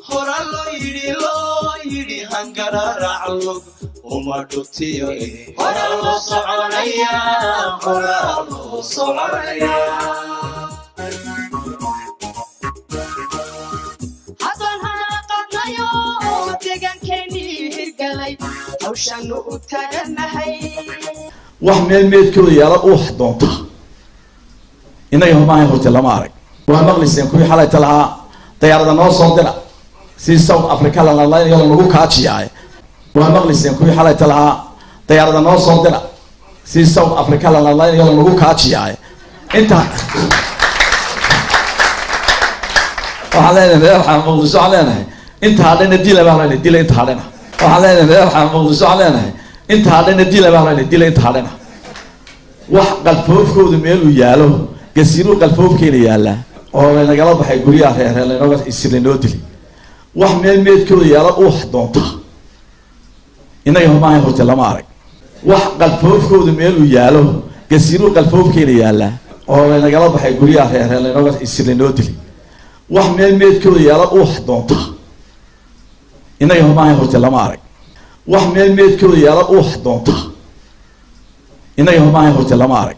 Horalo yiri hangara ra'lug uma dhutiyo horalo soconaya hadan hanaqadnayo deegaankeeni hirgalay hawshanu u taganahay wax meelmeedkooda yaala wax doonta inaga humaan horta lama arag waa maqliseen kuwii xalay talaha diyaarada noo soo dira si South Africa la lagu kaajiyay waa maqliseen kuwii xalay talaha diyaarada noo soo dira si South Africa la lagu kaajiyay inta waxa leeyahay muqdisho leeyahay inta hadana dila baa la dilay inta hadana waxa leeyahay muqdisho leeyahay inta hadana dila baa la dilay inta hadana wax qalfoofkooda meel u yaalo gasiiro qalfoofkeena yaala oo nagala baxay guriyaha reer leenooga islinoo dili wax meelmeedkooda yaala wax doonta inaga humaan horta lama arag wax qalfoofkooda meel u yaalo gasiiro qalfoofkeena yaala oo nagala baxay guriyaha reer leenooga islinoo dili wax meelmeedkooda yaala wax doonta inaga humaan horta lama arag wax meelmeedkooda yaala wax doonta inaga humaan horta lama arag